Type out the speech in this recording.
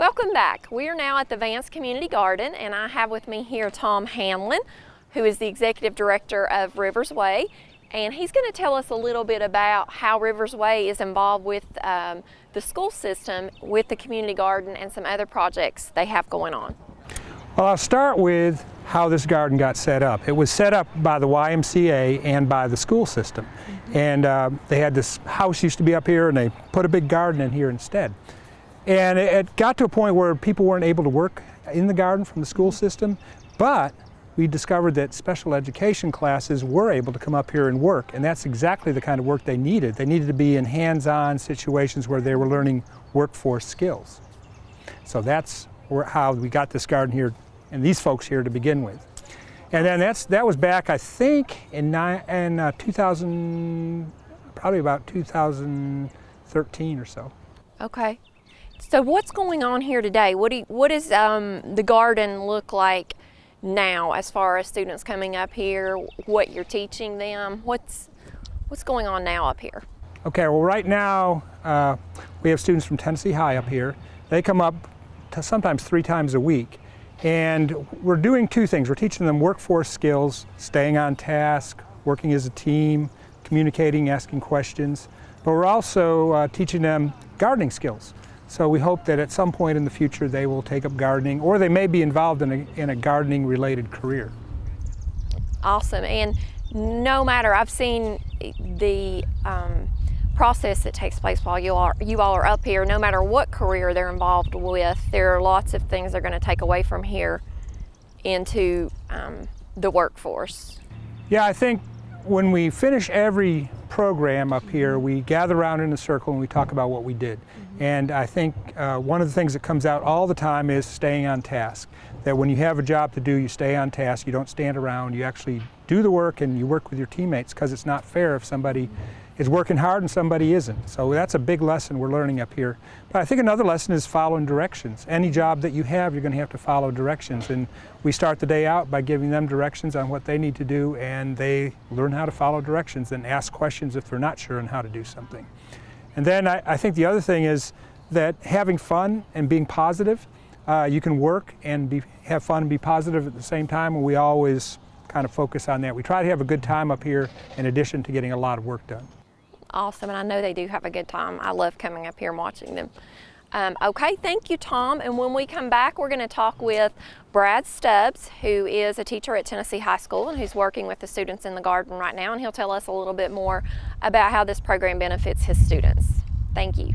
Welcome back. We are now at the Vance Community Garden, and I have with me here Tom Hanlon, who is the Executive Director of Rivers Way, and he's going to tell us a little bit about how Rivers Way is involved with the school system, with the community garden, and some other projects they have going on. Well, I'll start with how this garden got set up. It was set up by the YMCA and by the school system. And they had this house used to be up here, and they put a big garden in here instead. And it got to a point where people weren't able to work in the garden from the school system, but we discovered that special education classes were able to come up here and work, and that's exactly the kind of work they needed. They needed to be in hands-on situations where they were learning workforce skills. So that's how we got this garden here and these folks here to begin with. And then that was back, I think, in 2000, probably about 2013 or so. Okay. So what's going on here today? What does the garden look like now as far as students coming up here, what you're teaching them? What's going on now up here? Okay, well right now we have students from Tennessee High up here. They come up sometimes 3 times a week. And we're doing 2 things. We're teaching them workforce skills, staying on task, working as a team, communicating, asking questions. But we're also teaching them gardening skills. So we hope that at some point in the future they will take up gardening, or they may be involved in a gardening related career. Awesome. And no matter, I've seen the process that takes place while you all are up here. No matter what career they're involved with, there are lots of things they're going to take away from here into the workforce. Yeah, I think when we finish every program up here, we gather around in a circle and we talk about what we did. And I think one of the things that comes out all the time is staying on task. That when you have a job to do, you stay on task, you don't stand around, you actually do the work and you work with your teammates, because it's not fair if somebody is working hard and somebody isn't. So that's a big lesson we're learning up here. But I think another lesson is following directions. Any job that you have, you're going to have to follow directions. And we start the day out by giving them directions on what they need to do, and they learn how to follow directions and ask questions if they're not sure on how to do something. And then I think the other thing is that having fun and being positive, you can work and have fun and be positive at the same time, and we always kind of focus on that. We try to have a good time up here in addition to getting a lot of work done. Awesome, and I know they do have a good time. I love coming up here and watching them. Okay, thank you, Tom. And when we come back, we're going to talk with Brad Stubbs, who is a teacher at Tennessee High School and who's working with the students in the garden right now, and he'll tell us a little bit more about how this program benefits his students. Thank you.